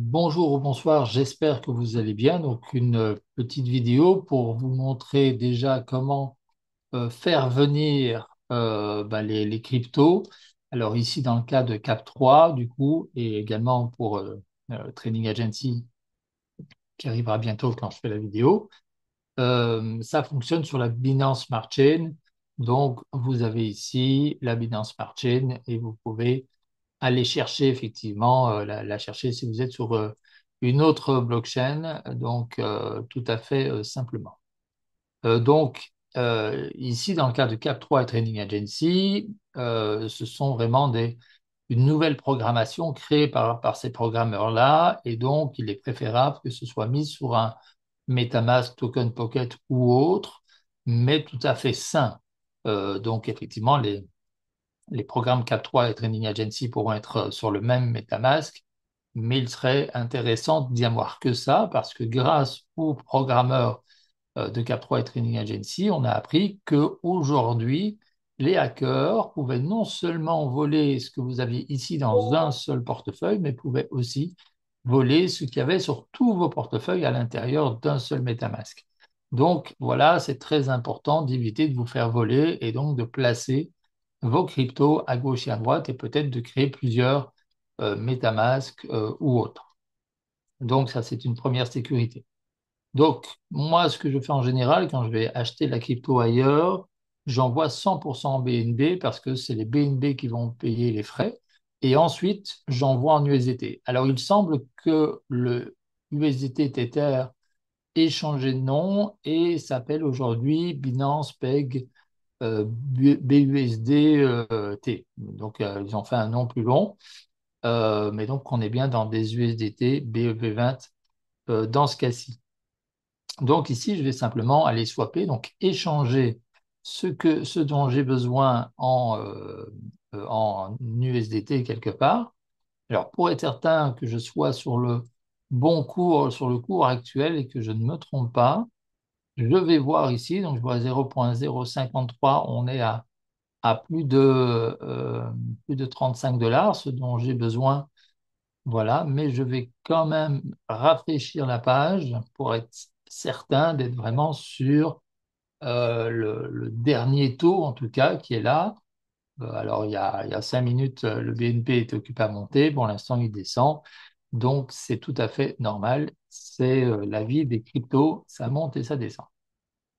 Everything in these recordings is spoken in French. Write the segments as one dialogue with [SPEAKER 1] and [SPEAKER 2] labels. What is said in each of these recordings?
[SPEAKER 1] Bonjour ou bonsoir, j'espère que vous allez bien. Donc, une petite vidéo pour vous montrer déjà comment faire venir les cryptos. Alors, ici, dans le cas de Cap3, du coup, et également pour Trading Agency qui arrivera bientôt quand je fais la vidéo. Ça fonctionne sur la Binance Smart Chain. Donc, vous avez ici la Binance Smart Chain et vous pouvez aller chercher effectivement, la chercher si vous êtes sur une autre blockchain, donc tout à fait simplement. Ici, dans le cas de Cap3 et Trading Agency, ce sont vraiment une nouvelle programmation créée par ces programmeurs-là, et donc il est préférable que ce soit mis sur un MetaMask, Token Pocket ou autre, mais tout à fait sain. Donc effectivement, les programmes Cap3 et Trading Agency pourront être sur le même MetaMask, mais il serait intéressant d'y avoir que ça, parce que grâce aux programmeurs de Cap3 et Trading Agency, on a appris qu'aujourd'hui, les hackers pouvaient non seulement voler ce que vous aviez ici dans un seul portefeuille, mais pouvaient aussi voler ce qu'il y avait sur tous vos portefeuilles à l'intérieur d'un seul MetaMask. Donc voilà, c'est très important d'éviter de vous faire voler et donc de placer vos cryptos à gauche et à droite et peut-être de créer plusieurs MetaMask ou autres. Donc ça, c'est une première sécurité. Donc, moi, ce que je fais en général, quand je vais acheter la crypto ailleurs, j'envoie 100% en BNB parce que c'est les BNB qui vont payer les frais. Et ensuite, j'envoie en USDT. Alors, il semble que le USDT Tether ait changé de nom et s'appelle aujourd'hui Binance Peg BUSD T. Donc, ils ont fait un nom plus long. Mais donc, on est bien dans des USDT BEP20 dans ce cas-ci. Donc ici, je vais simplement aller swapper, donc échanger ce dont j'ai besoin en USDT quelque part. Alors pour être certain que je sois sur le bon cours, sur le cours actuel et que je ne me trompe pas, je vais voir ici, donc je vois 0,053, on est à plus de 35 dollars, ce dont j'ai besoin. Voilà, mais je vais quand même rafraîchir la page pour être certain d'être vraiment sur le dernier taux, en tout cas, qui est là. Alors, il y a 5 minutes, le BNP était occupé à monter. Pour l'instant, il descend. Donc, c'est tout à fait normal. C'est la vie des cryptos. Ça monte et ça descend.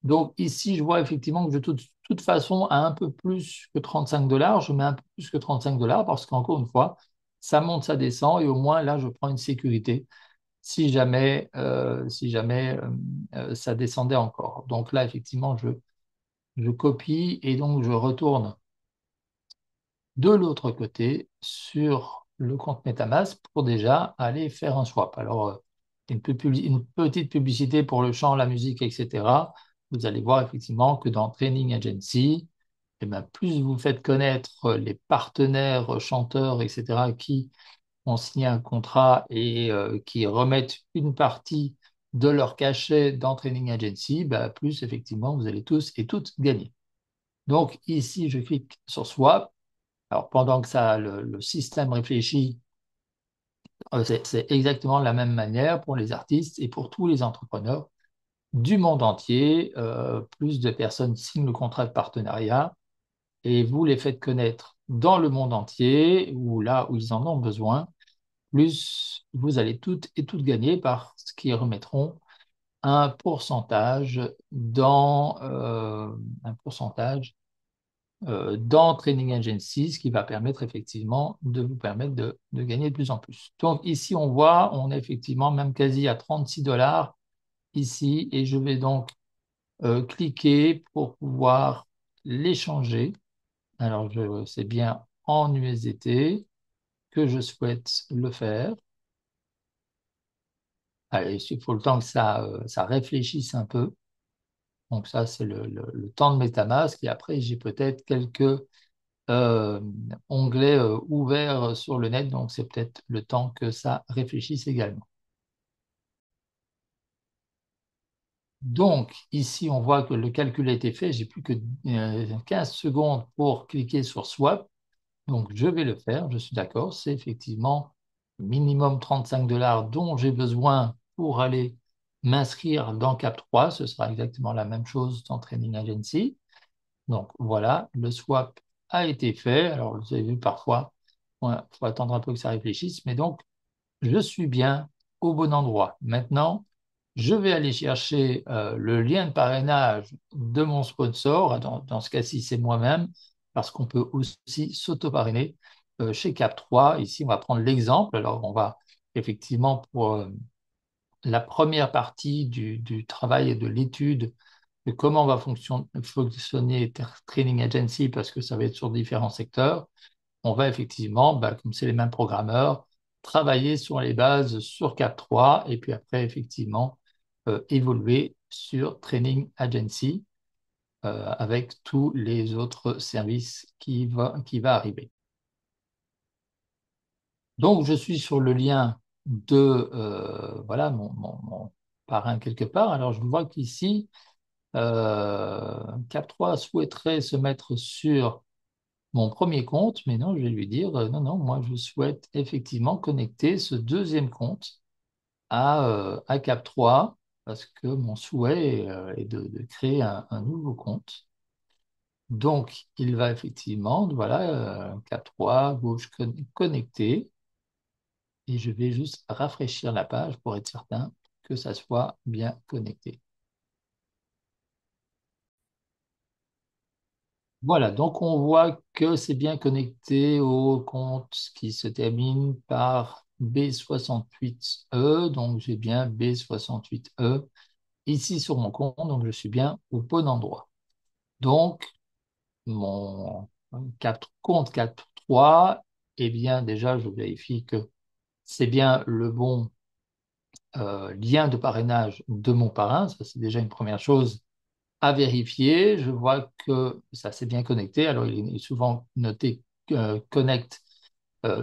[SPEAKER 1] Donc, ici, je vois effectivement que de toute façon, à un peu plus que 35 dollars, je mets un peu plus que 35 dollars parce qu'encore une fois, ça monte, ça descend. Et au moins, là, je prends une sécurité si jamais ça descendait encore. Donc là, effectivement, je copie et donc je retourne de l'autre côté sur le compte MetaMask pour déjà aller faire un swap. Alors, une petite publicité pour le chant, la musique, etc. Vous allez voir effectivement que dans Training Agency, eh ben, plus vous faites connaître les partenaires, chanteurs, etc., qui ont signé un contrat et qui remettent une partie de leur cachet dans Training Agency, bah, plus effectivement vous allez tous et toutes gagner. Donc ici, je clique sur Swap. Alors pendant que le système réfléchit, c'est exactement la même manière pour les artistes et pour tous les entrepreneurs du monde entier. Plus de personnes signent le contrat de partenariat et vous les faites connaître dans le monde entier ou là où ils en ont besoin, plus vous allez toutes et toutes gagner parce qu'ils remettront un pourcentage dans Training Agency, ce qui va permettre effectivement de vous permettre de gagner de plus en plus. Donc ici, on voit, on est effectivement même quasi à 36 dollars ici, et je vais donc cliquer pour pouvoir l'échanger. Alors, c'est bien en USDT que je souhaite le faire. Allez, il faut le temps que ça réfléchisse un peu. Donc ça, c'est le temps de MetaMask. Et après, j'ai peut-être quelques euh, onglets ouverts sur le net. Donc c'est peut-être le temps que ça réfléchisse également. Donc ici, on voit que le calcul a été fait. J'ai plus que 15 secondes pour cliquer sur Swap. Donc je vais le faire. Je suis d'accord. C'est effectivement minimum 35 dollars dont j'ai besoin pour aller m'inscrire dans Cap3. Ce sera exactement la même chose dans Training Agency. Donc voilà, le swap a été fait. Alors vous avez vu parfois, il faut attendre un peu que ça réfléchisse, mais donc je suis bien au bon endroit. Maintenant, je vais aller chercher le lien de parrainage de mon sponsor. Dans ce cas-ci, c'est moi-même, parce qu'on peut aussi s'auto-parrainer chez Cap3. Ici, on va prendre l'exemple. Alors, on va effectivement, pour la première partie du travail et de l'étude de comment va fonctionner Training Agency, parce que ça va être sur différents secteurs, on va effectivement, bah, comme c'est les mêmes programmeurs, travailler sur les bases sur Cap3 et puis après, effectivement, évoluer sur Training Agency avec tous les autres services qui va arriver. Donc, je suis sur le lien de voilà, mon parrain quelque part. Alors, je vois qu'ici, Cap3 souhaiterait se mettre sur mon premier compte, mais non, je vais lui dire, non, non, moi je souhaite effectivement connecter ce deuxième compte à Cap3 parce que mon souhait est de créer un nouveau compte. Donc, il va effectivement, voilà, Cap3, gauche connecté, et je vais juste rafraîchir la page pour être certain que ça soit bien connecté. Voilà, donc on voit que c'est bien connecté au compte qui se termine par B68E, donc j'ai bien B68E ici sur mon compte, donc je suis bien au bon endroit. Donc mon compte 4.3, eh bien déjà je vérifie que c'est bien le bon lien de parrainage de mon parrain, ça c'est déjà une première chose à vérifier. Je vois que ça s'est bien connecté. Alors, il est souvent noté Connect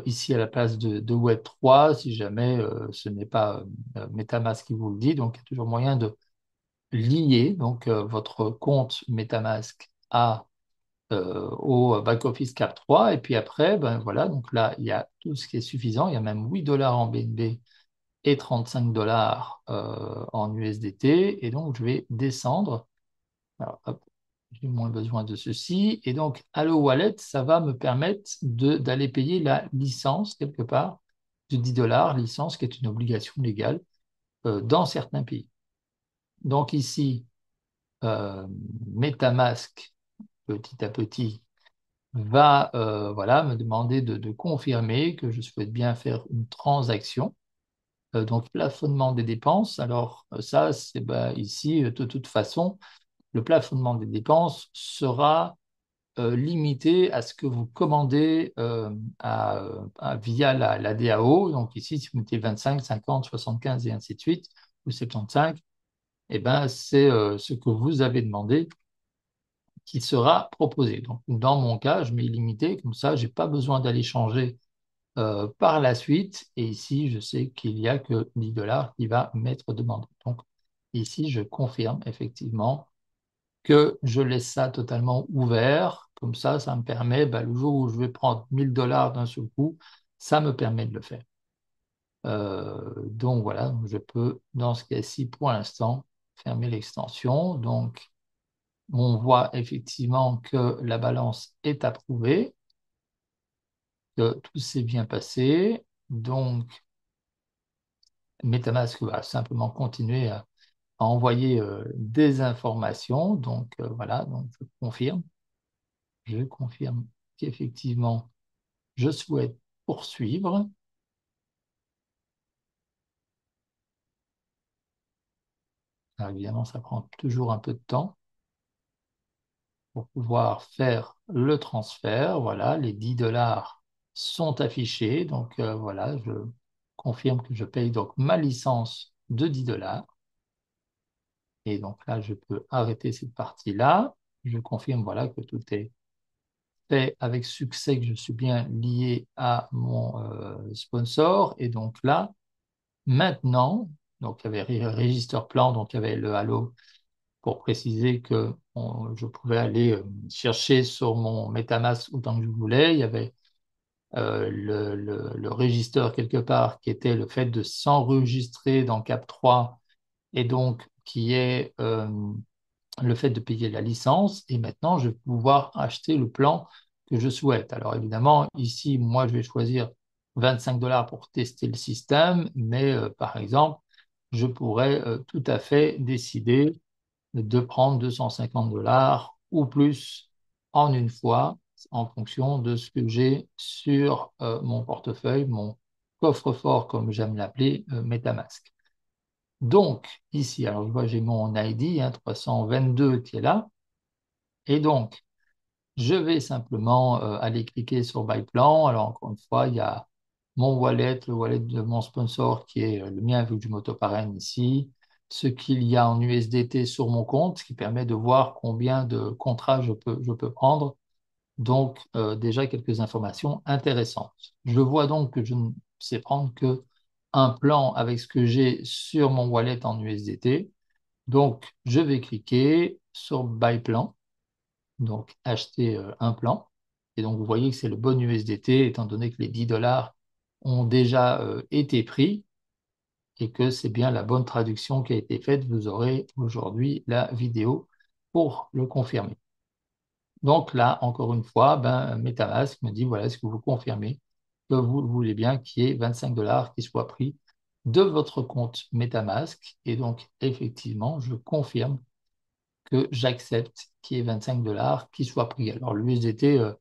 [SPEAKER 1] ici à la place de Web3, si jamais ce n'est pas MetaMask qui vous le dit. Donc, il y a toujours moyen de lier donc, votre compte MetaMask au back-office Cap3. Et puis après, ben, voilà, donc là, il y a tout ce qui est suffisant. Il y a même 8 dollars en BNB et 35 dollars en USDT. Et donc, je vais descendre. Alors, hop, j'ai moins besoin de ceci. Et donc, Allo Wallet, ça va me permettre d'aller payer la licence quelque part de 10 dollars, licence qui est une obligation légale dans certains pays. Donc ici, euh, MetaMask, petit à petit, va voilà, me demander de confirmer que je souhaite bien faire une transaction. Donc, plafonnement des dépenses. Alors, ça, c'est bah, ici, de toute façon, le plafonnement des dépenses sera limité à ce que vous commandez via la DAO. Donc ici, si vous mettez 25, 50, 75 et ainsi de suite, ou 75, eh ben, c'est ce que vous avez demandé qui sera proposé. Donc dans mon cas, je mets limité, comme ça, je n'ai pas besoin d'aller changer par la suite. Et ici, je sais qu'il n'y a que 10 dollars qui va m'être demandé. Donc ici, je confirme effectivement que je laisse ça totalement ouvert. Comme ça me permet, bah, le jour où je vais prendre 1000 dollars d'un seul coup, ça me permet de le faire. Donc voilà, je peux, dans ce cas-ci, pour l'instant, fermer l'extension. Donc, on voit effectivement que la balance est approuvée, que tout s'est bien passé. Donc, MetaMask va simplement continuer à envoyer des informations. Donc, voilà, donc je confirme qu'effectivement, je souhaite poursuivre. Alors, évidemment, ça prend toujours un peu de temps pour pouvoir faire le transfert. Voilà, les 10 dollars sont affichés. Donc, voilà, je confirme que je paye donc ma licence de 10 dollars. Et donc là, je peux arrêter cette partie-là. Je confirme, voilà, que tout est fait avec succès, que je suis bien lié à mon sponsor. Et donc là, maintenant, donc il y avait Register Plan, donc il y avait le Halo pour préciser que je pouvais aller chercher sur mon MetaMask autant que je voulais. Il y avait le régisseur quelque part, qui était le fait de s'enregistrer dans Cap3 et donc qui est le fait de payer la licence. Et maintenant, je vais pouvoir acheter le plan que je souhaite. Alors évidemment, ici, moi, je vais choisir 25 dollars pour tester le système, mais par exemple, je pourrais tout à fait décider de prendre 250 dollars ou plus en une fois en fonction de ce que j'ai sur mon portefeuille, mon coffre-fort, comme j'aime l'appeler, MetaMask. Donc, ici, alors je vois, j'ai mon ID, 322 qui est là. Et donc, je vais simplement aller cliquer sur Buy Plan. Alors, encore une fois, il y a mon wallet, le wallet de mon sponsor qui est le mien vu que je m'auto-parraine ici. Ce qu'il y a en USDT sur mon compte, ce qui permet de voir combien de contrats je peux prendre. Donc, déjà quelques informations intéressantes. Je vois donc que je ne sais prendre que un plan avec ce que j'ai sur mon wallet en USDT. Donc, je vais cliquer sur Buy Plan, donc acheter un plan. Et donc, vous voyez que c'est le bon USDT, étant donné que les 10 dollars ont déjà été pris et que c'est bien la bonne traduction qui a été faite. Vous aurez aujourd'hui la vidéo pour le confirmer. Donc là, encore une fois, ben, MetaMask me dit, voilà, est-ce que vous confirmez que vous voulez bien qu'il y ait 25 dollars qui soient pris de votre compte MetaMask? Et donc, effectivement, je confirme que j'accepte qu'il y ait 25 dollars qui soient pris. Alors, l'USDT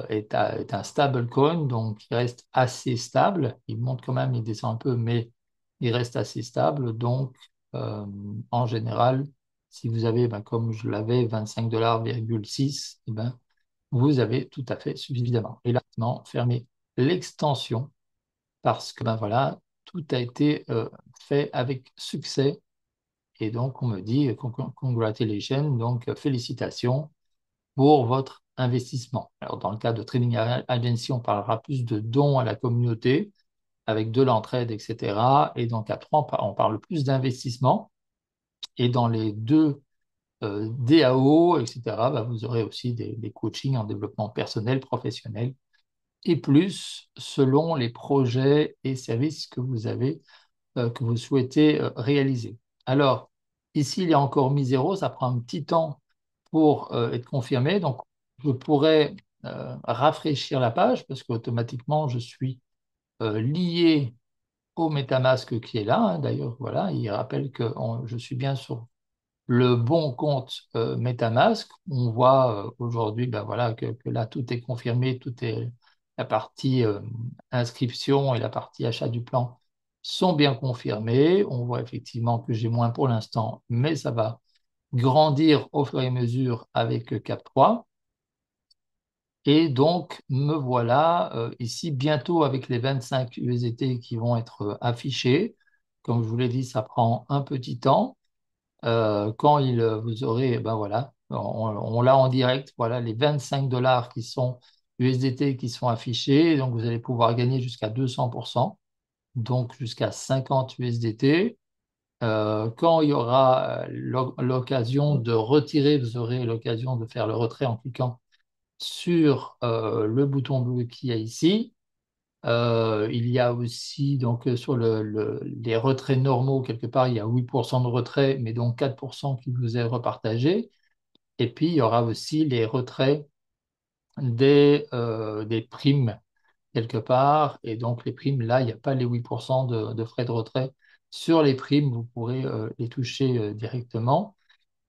[SPEAKER 1] est un stablecoin, donc il reste assez stable. Il monte quand même, il descend un peu, mais il reste assez stable. Donc, euh, en général, si vous avez, ben, comme je l'avais, 25 dollars,6, eh ben, vous avez tout à fait suffisamment. Et là, maintenant, fermez l'extension parce que ben voilà, tout a été fait avec succès. Et donc, on me dit congratulations, donc félicitations pour votre investissement. Alors, dans le cas de Trading Agency, on parlera plus de dons à la communauté avec de l'entraide, etc. Et dans Cap3, on parle plus d'investissement. Et dans les deux DAO, etc., bah, vous aurez aussi des coachings en développement personnel, professionnel, et plus selon les projets et services que vous avez, que vous souhaitez réaliser. Alors, ici, il y a encore mis zéro, ça prend un petit temps pour être confirmé. Donc, je pourrais rafraîchir la page parce qu'automatiquement, je suis lié au MetaMask qui est là, hein. D'ailleurs, voilà, il rappelle que je suis bien sur le bon compte MetaMask. On voit aujourd'hui ben voilà, que là, tout est confirmé, tout est la partie inscription et la partie achat du plan sont bien confirmés. On voit effectivement que j'ai moins pour l'instant, mais ça va grandir au fur et à mesure avec Cap3. Et donc, me voilà ici bientôt avec les 25 USDT qui vont être affichés. Comme je vous l'ai dit, ça prend un petit temps. Quand vous aurez, ben voilà, on l'a en direct, voilà, les 25 dollars qui sont USDT qui sont affichés. Donc, vous allez pouvoir gagner jusqu'à 200%, donc jusqu'à 50 USDT. Quand il y aura l'occasion de retirer, vous aurez l'occasion de faire le retrait en cliquant sur le bouton bleu qu'il y a ici. Il y a aussi donc sur les retraits normaux, quelque part, il y a 8% de retrait, mais donc 4% qui vous est repartagé. Et puis, il y aura aussi les retraits des primes, quelque part. Et donc, les primes, là, il n'y a pas les 8% de frais de retrait. Sur les primes, vous pourrez les toucher directement.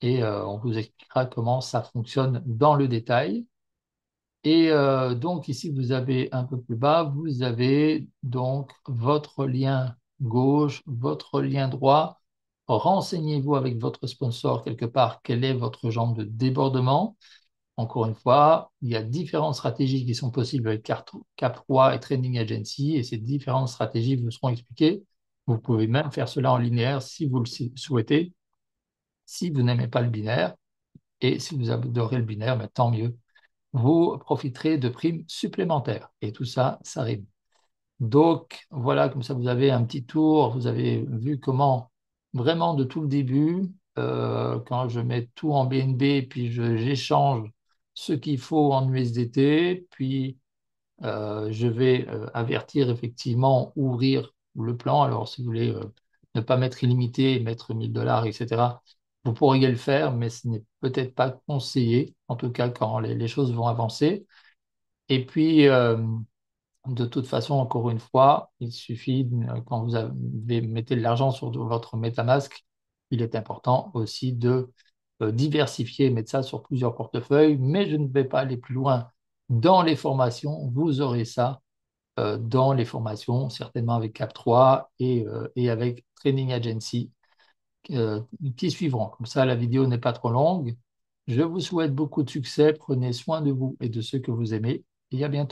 [SPEAKER 1] Et on vous expliquera comment ça fonctionne dans le détail. Et donc ici, vous avez un peu plus bas, vous avez donc votre lien gauche, votre lien droit. Renseignez-vous avec votre sponsor quelque part quelle est votre jambe de débordement. Encore une fois, il y a différentes stratégies qui sont possibles avec Cap3 et Training Agency et ces différentes stratégies vous seront expliquées. Vous pouvez même faire cela en linéaire si vous le souhaitez, si vous n'aimez pas le binaire. Et si vous adorez le binaire, mais tant mieux, vous profiterez de primes supplémentaires. Et tout ça, ça rime. Donc, voilà, comme ça, vous avez un petit tour. Vous avez vu comment, vraiment de tout le début, quand je mets tout en BNB, puis j'échange ce qu'il faut en USDT, puis Je vais avertir effectivement, ouvrir le plan. Alors, si vous voulez ne pas mettre illimité, mettre 1000 $, etc., vous pourriez le faire, mais ce n'est peut-être pas conseillé, en tout cas quand les choses vont avancer. Et puis, de toute façon, encore une fois, il suffit, quand mettez de l'argent sur votre MetaMask, il est important aussi de diversifier, mettre ça sur plusieurs portefeuilles, mais je ne vais pas aller plus loin dans les formations. Vous aurez ça dans les formations, certainement avec Cap3 et avec Training Agency qui suivront. Comme ça, la vidéo n'est pas trop longue. Je vous souhaite beaucoup de succès. Prenez soin de vous et de ceux que vous aimez et à bientôt.